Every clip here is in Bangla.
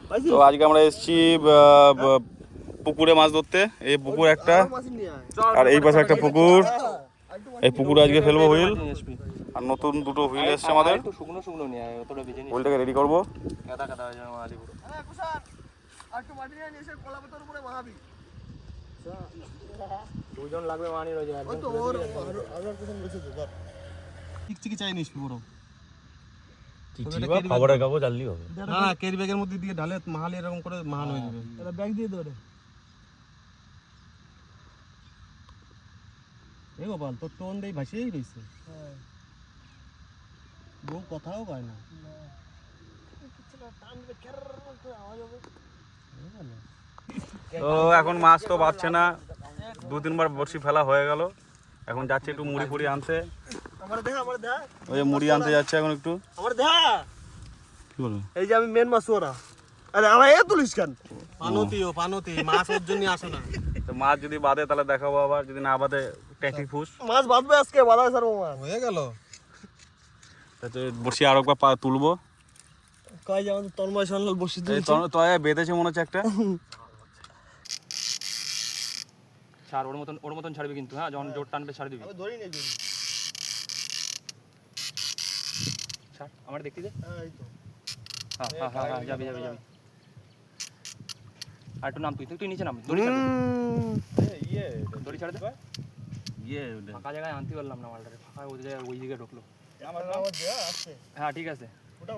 তো আজকে আমরা এসেছি পুকুরে মাছ ধরতে। এই পুকুর একটা আর এই পাশে একটা পুকুর। এই পুকুরে আজকে ফেলবো হুইল, আর নতুন দুটো হুইল এসছে আমাদের। হুইলটাকে রেডি করবো। দুজন লাগবে মানি রয়েছে চিকচিকি চাই নিস পুরো খবরের কাগজ আনলেই হবে। না ক্যারি ব্যাগের মধ্যে দিয়ে ঢালে মাহাল এরকম করে মাহাল হয়ে যাবে। এটা ব্যাগ দিয়ে দে। এই গোপাল তোর টোন দেই ভাসিয়েই রইছে। বউ কথাও কয় না। তো এখন মাছ তো পাচ্ছে না, 2-3 বার বড়শি ফেলা হয়ে গেল। এখন যাচ্ছে একটু মুড়ি ফুড়ি আনতে। ওই মুড়ি আনতে যাচ্ছে এখন একটু। কি বলবো, এই যে আমি মেন মাছ ওরা। আরে আমার এ তুলিস কেন? পানতি মাছ ওর জন্য আসে না। তো মাছ যদি বাঁধে তাহলে দেখাবো, আবার যদি না বাঁধে ট্যাঁটি ফুস। মাছ বাঁধবে আজকে, বাঁধা ছাড়বো মাছ হয়ে গেল। বড়শি আর একবার তুলবো। কয় যে আমাদের তন্ময় সান্যাল বসে বেঁধেছে মনে হচ্ছে একটা। ছাড়, ওর মতন ছাড়বি কিন্তু। হ্যাঁ, যখন জোর টানবে ছাড় দিবি। আমি ধরি নেই জোর। ছাড়, আমার দেখতে দে। হ্যাঁ এই তো। হ্যাঁ, যাবি। আর একটু নাম, তুই নিচে নাম। দড়ি ছাড়, দড়ি ছাড় দে। ফাঁকা জায়গায় আনতে পারলাম না মালটারে। ফাঁকা ওই দিকে ঢুকলো। হ্যাঁ ঠিক আছে। ওটা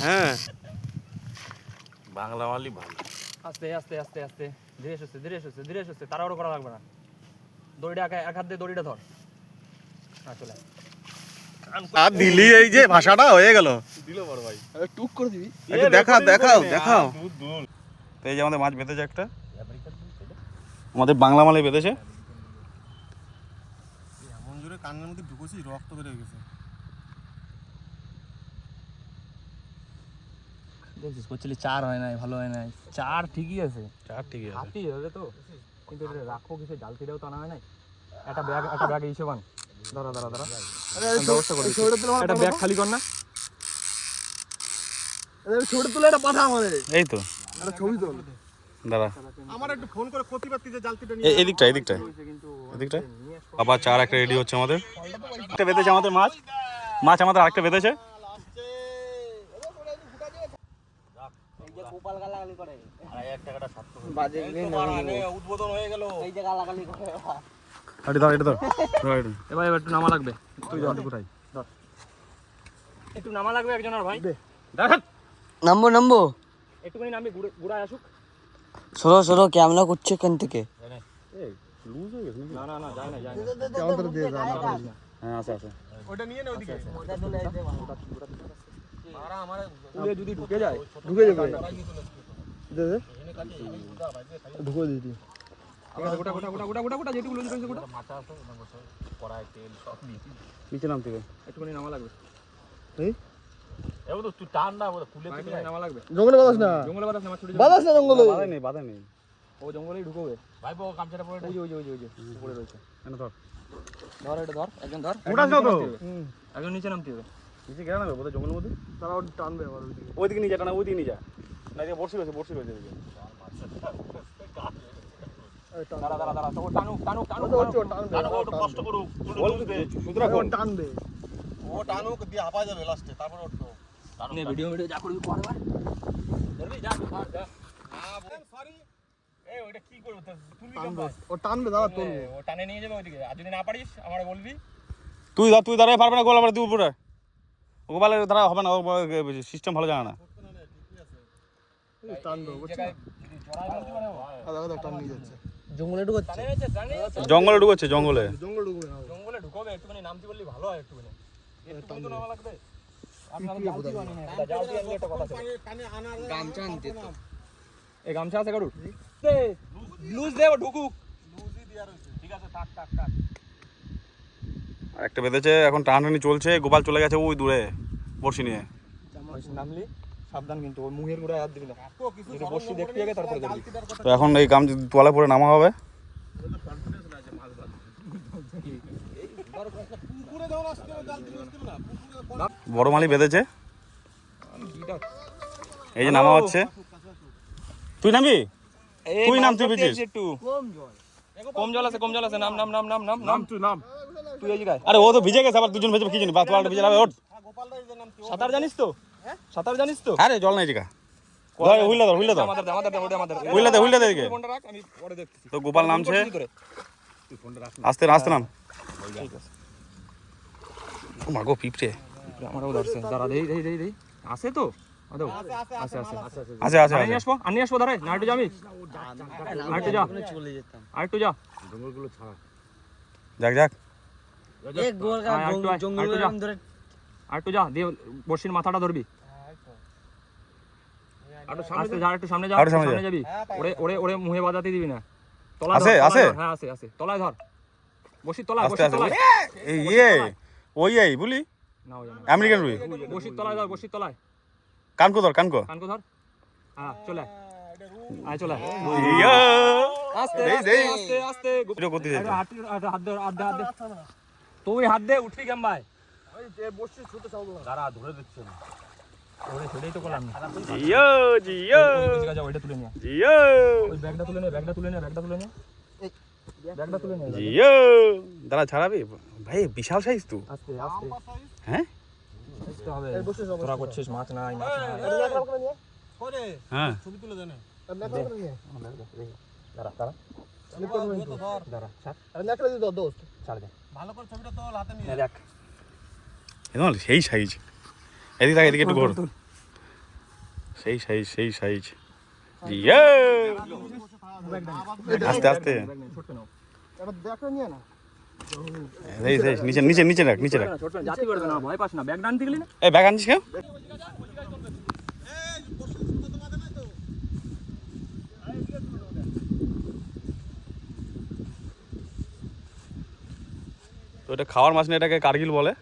হ্যাঁ, বাংলা মালই ভালো। আস্তে ধীরে সুস্থে তাড়াহুড়ো করা লাগবে না। দড়িটা এক হাত দিয়ে দড়িটা ধর। হ্যাঁ চলে আর দিলি, এই যে ভাষাটা হয়ে গেল। দিল বড় ভাই, টুক করে দিবি। দেখাও। তো এই যে আমাদের মাছ বেঁধেছে একটা, আমাদের বাংলা মালে বেঁধেছে। এমন জোরে কানের মধ্যে ঢুকেছি, রক্ত বের হয়ে গেছে। দেখছিস করছিলি, চার হয় নাই, ভালো হয় নাই। চার ঠিকই আছে, হাতি হবে তো, কিন্তু রাখো কিছু জালতিটাও টানা হয় নাই। একটা ব্যাগ হিসেবে আন। দাঁড়া ব্যবস্থা করে একটা ব্যাগ খালি কর না। ছোট তুলে এটা পাঠা আমাদের। এই তো একটা ছবি তোল। দাঁড়া, আমার একটু ফোন করে প্রতিবাদী যে জালতিটা নিয়ে এদিকটা আবার চার একটা রেডি হচ্ছে আমাদের। একটা বেঁধেছে আমাদের মাছ আমাদের আরেকটা বেঁধেছে। উদ্বোধন হয়ে গেল। এটা ধর। এবার একটু নামা লাগবে। তুই ধর একটু নামা লাগবে একজনের ভাই। নামবো একটুখানি নামবি, ঘুরায় আসুক। সরো ক্যামেরা করছে এখান থেকে। না যায় না। কেমন দিয়ে যা না। হ্যাঁ আসে। ওটা নিয়ে নে ওদিকে। পুলে যদি ঢুকে যায়, ঢুকে যাবে। দে ঢুকে দিদি। গোটা যেটুকু লঞ্চ রয়েছে গোটা। নিচে নামতে হবে, একটুখানি নামা লাগবে। তুই টান না, কুলে নামা লাগবে। জঙ্গলে বাদাস না। মাছ ছুটে বাদাস না জঙ্গলে। বাধা নেই। ও জঙ্গলেই ঢুকবে ভাই। গামছাটা পরে ওই যে উপরে রয়েছে। ধর এটা ধর, একজন ধর। উঠাস না তো, একজন নিচে নামতে হবে। নিচে গেলে না বোধ জঙ্গলের মধ্যে। তারা টানবে আবার ওইদিকে নিয়ে যা, টানা ওইদিকে নিয়ে যা। না যে বর্ষি গেছে দাঁড়া। তো টানুক। কষ্ট করুক, টানবে। ও টানুক দিয়ে হাঁপা যাবে লাস্টে, তারপর উঠতো। নে ভিডিও যা করবি কর এবার। ধরবি যা। সরি এই ওইটা কি করব? তুলবি টানবে। ও টানবে, দাঁড়া তুলবে। ও টানে নিয়ে যাবে ওইদিকে। আর যদি না পারিস আমারে বলবি। তুই দাঁড়ায় পারবে না, গোল আমার দিব পুরো। গোপালের দ্বারা হবে না, সিস্টেম ভালো জানা না। টানবে বুঝছিস? টান নিয়ে যাচ্ছে। জঙ্গলে ঢুকছে। জঙ্গলে ঢুকবে। জঙ্গলে ঢুকবে একটুখানি নামতে বললি ভালো হয়। একটুখানি একটু নামা লাগবে। গামছা আনতে তো। এই গামছা আছে কারুর? লুজ দে, ঢুকুক। লুজই দিয়া রইছে। ঠিক আছে, থাক। একটা বেঁধেছে, এখন টানাটানি চলছে। গোপাল চলে গেছে ওই দূরে বর্ষি নিয়ে। নামলি সাবধান, কিন্তু ওই মুহের গোড়ায় হাত দিবি না। যদি বর্ষি দেখতে যাবে তারপরে যাবি। তো এখন এই গাম তোয়ালে পরে নামা হবে। বড় মালি বেঁধেছে, এই যে নামা হচ্ছে। তুই নামবি, তুই নাম, তুই বুঝছিস। একটু কম জল আছে, কম জল আছে। নাম নাম নাম নাম নাম নাম তুই নাম। তুই এই জায়গায় আরে ও তো ভিজে গেছে, আবার দুজন ভেজে কি জানি, বা তোরা ভিজে যাবে। ওঠ, সাঁতার জানিস তো? সাঁতার জানিস তো? আরে জল নাই জায়গা, হুইলা ধর, হুইলা ধর, আমাদের দে, আমাদের দে, ওটা আমাদের দে। হুইলা দে, হুইলা দে এদিকে। ফোনটা রাখ, আমি পরে দেখতেছি। তো গোপাল নামছে, কি করে? আস্তে আস্তে নাম। ও মা গো, পিঁপড়ে আমারও ধরছে। দাঁড়া, দেই দেই দেই দেই। আছে তো? আদৌ আছে আছে আছে আছে আনি আসবো, আনি আসবো। দাঁড়াই না, একটু যাবি, আরেকটু যা, চলে যেতাম। আরেকটু যা। যাক যাক। এক গোল আয়, আরেকটু আয়, জঙ্গল আরেকটু যা। ধরে আরেকটু যা, দিয়ে বর্ষির মাথাটা ধরবি। আস্তে যা, একটু সামনে যা, আরেকটু সামনে সামনে যাবি। ওরে ওরে ওরে মুহে বাজাতে দিবি না। তলায় আছে, ধর, তলায় আছে? ধর। হ্যাঁ আছে আছে, তলায় ধর। বর্ষির তলায়, আস্তে বর্ষির আস্তে। তলায়। এই ইয়ে, ওই এই বলি না ওই না, আমেরিকান রুই। বর্ষির তলায় ধর, বর্ষির তলায়। কানকো ধর, কানকো। কানকো ধর। হ্যাঁ, চলে আয়। আয়, চলে আয়। ইয়া, আস্তে দেই, আস্তে দেই। আস্তে আস্তে। ভিডিও করতে যাই। আরে হাত দে, হাত দে, হাত দে। তুই হাত দে, উঠবি কেম ভাই? দাঁড়া, ধরে দিচ্ছে না। ওরে সেটাই তো করলাম না। জিও জিও ওই দিকে যাও, ওইটা তুলে নিয়ে আয়। জিও ওই ব্যাগটা তুলে নে, ব্যাগটা তুলে নে, ব্যাগটা তুলে নে। ব্যাগটা তুলে নে। জিও। দাঁড়া, ছাড়াবি ভাই, বিশাল সাইজ তো। আস্তে আস্তে হ্যাঁ আসতে হবে। তোরা করছিস মাছ নাই, মাছ নাই। হ্যাঁ, ছবি তুলে দেন। দাঁড়া দাঁড়া দাঁড়া, ছাড় ছাড় দে। ভালো করে ছবিটা তো হাতে নিয়ে। নে দেখ, একদম সেই সাইজ। এদিকে থাক, এদিকে একটু ঘোর। সেই সাইজ, সেই সাইজ। জিও। আস্তে আস্তে। ব্যাগ নে, ছোট নাও। এই সেই নিচে নিচে নিচে রাখ, নিচে রাখ। ছোট না, জাতি পারবে না, ভয় পাস না। ব্যাগ ডানতে গেলি না? এই ব্যাগ আনছিস কেন? তো এটা খাওয়ার মাছ না, এটাকে কার্গিল বলে।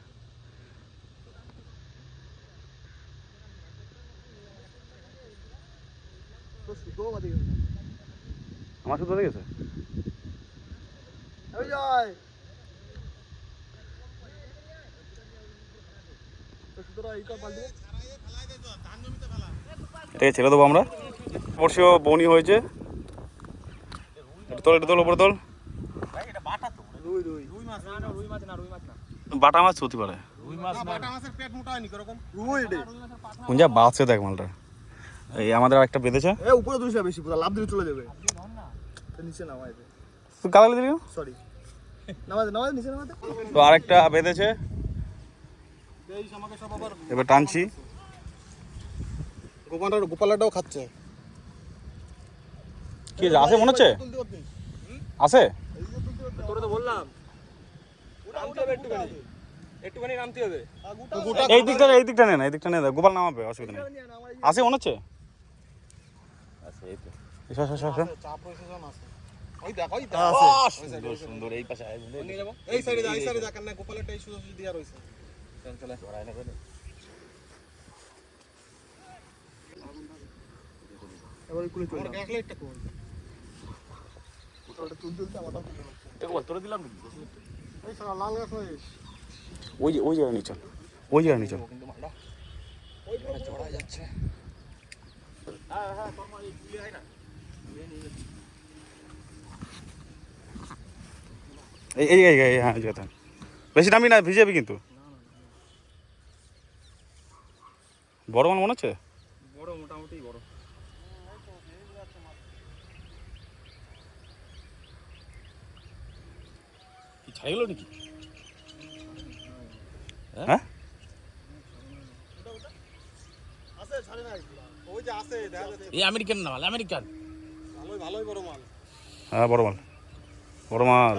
আমার শুধু হয়ে গেছে। এটাকে ছেড়ে দেবো আমরা। বর্ষীয় বনি হয়েছে। এটা তোল, এটা তোল, উপরে তোল। রুই মাছ না, রুই মাছ না, রুই মাছ না। বাটা মাছ হতে পারে। রুই মাছ না, বাটা মাছের পেট মোটা হয়নি কিরকম? রুই রে। কোন যা বাঁচছে দেখ মালটা। এই আমাদের একটা বেঁধেছে। এ উপরে তুলিস না বেশি, পুরো লাভ দিয়ে চলে যাবে। তো নিচে নামাই দে। তুই গালালি দিলি? সরি। নামাই দে, নামাই দে, নিচে নামাই দে। তো আরেকটা বেঁধেছে, এই আমাকে সব আবার এবার টানছি। গোপালটাও খাচ্ছে। কি আছে মনে হচ্ছে? আছে? তোরে তো বললাম নামতে হবে, একটুখানি একটুখানি নামতে হবে। এই দিকটা, এই দিকটা নে না, এই দিকটা নে, গোপাল নামাবে, অসুবিধা নেই। আছে মনে হচ্ছে? আছে, এই তো। এসো এসো এসো। চাপ রয়েছে জন আছে। ওই দেখ, ওই দেখ। সুন্দর সুন্দর, এই পাশে আয়। নিয়ে যাবো। এই সাইডে যা, এই সাইডে যা, কান্না গোপালেরটাই সুযোগ দিয়া রয়েছে। চল চলে। এবার কুলি চলে ব্যাক লাইটটা কোন? গোপালটা তুলতে তুলতে আমারটাও তুলে যাচ্ছে। এই গোপাল তোরে দিলাম নাকি? এই সারা লাল গাছ হয়ে। ওই জায়গা নিয়ে চল, ওই জায়গা নিয়ে চল। কিন্তু মালটা চড়া যাচ্ছে। হ্যাঁ হ্যাঁ, তোর মা এই তুলে আয় না। এই এই এই এই, হ্যাঁ, যেতে বেশি নামি না, ভিজে যাবি কিন্তু। বড় মাল মনে হচ্ছে? বড়, মোটামুটি বড়। ছাড়ে গেল নাকি? হ্যাঁ, আছে ছাড়ে নাই। ওই যে আছে দেখা যাচ্ছে। এই আমেরিকান না, মাল আমেরিকান। ভালোই ভালোই বড় মাল। হ্যাঁ, বড় মাল, বড় মাল।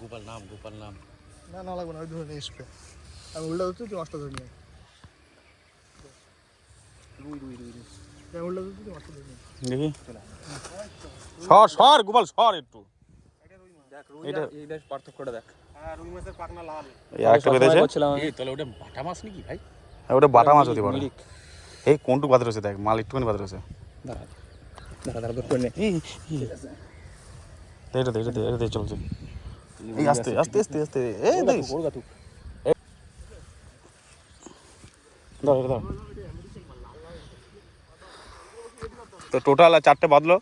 গোপাল নাম, গোপাল নাম। না না লাগবে না, ওই ধরে নিয়ে আসবে। আমি উল্টা ধরছি, তুই মাছটা ধরে নিয়ে আয়। রুই রুই রুই রুই। আমি উল্টা ধরছি, তুই মাছটা ধরে নিয়ে আয়। দেখি, সর সর গোপাল, সর একটু। দেখ রুইটা, এইটার পার্থক্যটা দেখ। হ্যাঁ, রুই মাছের পাখনা লাল। এই আরেকটা বেঁধেছে। এই তাহলে ওটা বাটা মাছ নাকি ভাই? হ্যাঁ, ওটা বাটা মাছ হতে পারে। এই কোনটুকু বাদ রয়েছে দেখ, মাল একটুখানি বাদ রয়েছে। দাঁড়া দাঁড়া দাঁড়া, ধর করে নে। এটা চলছে। এই আস্তে আস্তে আস্তে আস্তে, এই দেখ। বড় গাতুক। তো টোটাল 4টে বাঁধলো,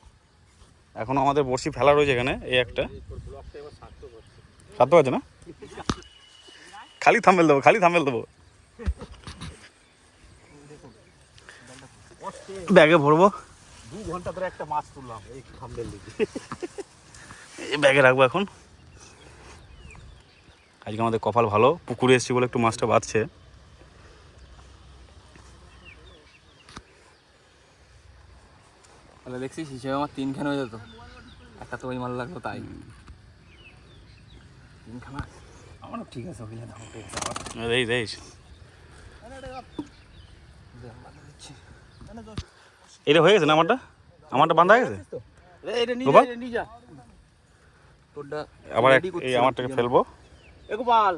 এখনো আমাদের বড়শি ফেলা রয়েছে এখানে। এই একটা সার্থক আছে না, খালি থাম্বেল দেবো ব্যাগে ভরবো, 2 ঘন্টা ধরে একটা মাছ তুললাম এই থাম্বেল দিকে। এই ব্যাগে রাখবো এখন। আজকে আমাদের কপাল ভালো, পুকুরে এসেছি বলে একটু মাছটা বাঁধছে। তাহলে দেখছিস হিসেবে আমার 3খানা হয়ে যেত, একটা তো ওই মাল লাগলো তাই 3খানা। আমার ঠিক আছে, হইলে না ঠিক আছে। দেখ এটা হয়ে গেছে না, আমারটা বাঁধা হয়ে গেছে। এটা গোপাল? নিয়ে যা তোরটা আবার এই আমারটাকে ফেলবো। এ গোপাল,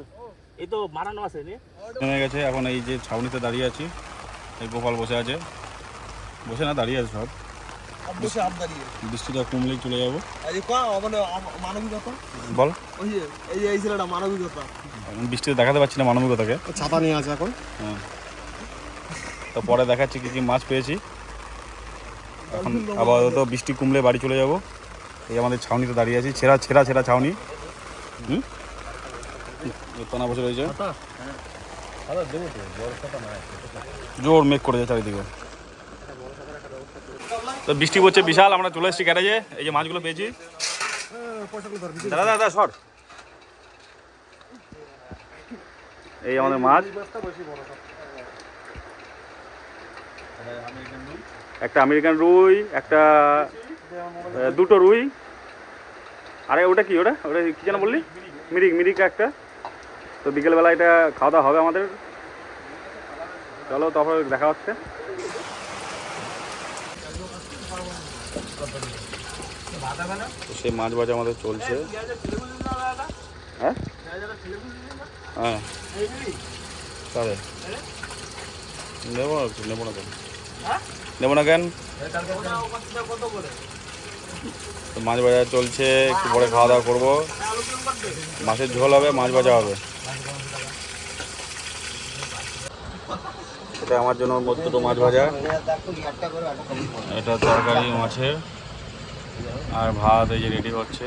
এই তো মারানো আছে রে। হয়ে গেছে। এখন এই যে ছাউনিতে দাঁড়িয়ে আছি, এই গোপাল বসে আছে, বসে না দাঁড়িয়ে আছে সব। বসে দাঁড়িয়ে বৃষ্টিটা কমলেই চলে যাবো। এই মানে মানবিকতা বল, ওই যে এই ছেলেটা মানবিকতা। এখন বৃষ্টিতে দেখাতে পারছি না মানবিকতাকে। ছাতা নিয়ে আছে এখন। হ্যাঁ, তো পরে দেখাচ্ছি কি কি মাছ পেয়েছি। এখন আপাতত বৃষ্টি কমলে বাড়ি চলে যাব। এই আমাদের ছাউনিতে দাঁড়িয়ে আছি, ছেঁড়া ছাউনি। টানা বসে রয়েছে, জোর মেঘ করেছে চারিদিকে। তো বৃষ্টি পড়ছে বিশাল, আমরা চলে এসেছি গ্যারেজে। এই যে মাছগুলো পেয়েছি, দাদা সর, এই আমাদের মাছ। একটা আমেরিকান রুই, একটা 2টো রুই, আরে ওটা কি কি যেন বললি, মিরিক একটা। তো বিকেলবেলা এটা খাওয়া দাওয়া হবে আমাদের। চলো তারপরে দেখা হচ্ছে। তো সেই মাছ ভাজা আমাদের চলছে। হ্যাঁ হ্যাঁ তাহলে নেবো না কেন। তো মাছ ভাজা চলছে, একটু পরে খাওয়া দাওয়া করবো। মাছের ঝোল হবে, মাছ ভাজা হবে। এটা আমার জন্য 2টো মাছ ভাজা, এটা তরকারি মাছের, আর ভাত এই যে রেডি হচ্ছে।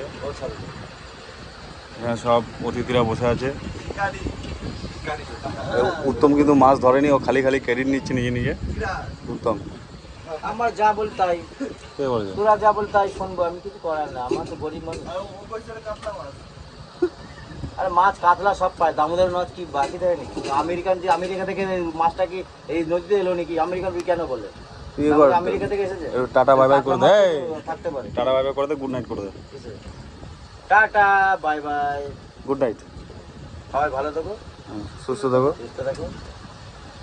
এখানে সব অতিথিরা বসে আছে। উত্তম কিন্তু মাছ ধরেনি, ও খালি ক্রেডিট নিচ্ছে নিজে। উত্তম আমার যা বল তাই, কে বলছে? তোরা যা বল তাই শুনবো, আমি কিছু করার না, আমার তো গরিব মানুষ। আরে মাছ কাতলা সব পায়, দামোদর মাছ কি বাকি থাকে নাকি? আমেরিকা থেকে মাছটা কি এই নদীতে এলো নাকি? আমেরিকান কেন বলে? আমেরিকা থেকে এসেছে। টাটা বাই বাই করে দে, থাকতে পারে। টাটা বাই বাই করে দে, গুড নাইট করে দে। Tata bye bye, good night. সবাই ভালো থাকো, সুস্থ থাকো,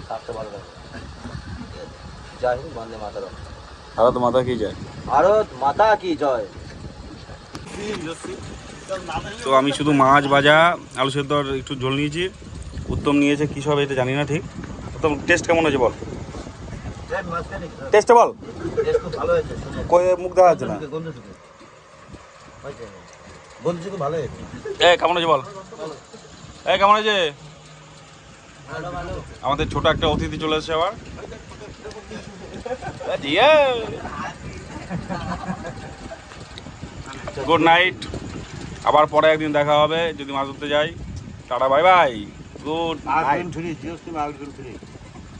থাকতে ভালো থাকো। জয় হিন্দ, বন্দে মাতরম। ভারত মাতা কি যায়। ভারত মাতা কি জয়। তো আমি শুধু মাছ ভাজা, আলু সেদ্ধ আর একটু ঝোল নিয়েছি। উত্তম নিয়েছে কী সব, এটা জানি না ঠিক। উত্তম টেস্ট কেমন হয়েছে বল, টেস্টে বল। ভালো হয়েছে, কই মুখ দেখা যাচ্ছে না। গন্ধ ভালো হয়েছে। কেমন হয়েছে বল, কেমন হয়েছে। আমাদের ছোট একটা অতিথি চলে এসেছে আবার। গুড নাইট, আবার পরে একদিন দেখা হবে যদি মাছ ধরতে যাই। Tata bye bye, good night.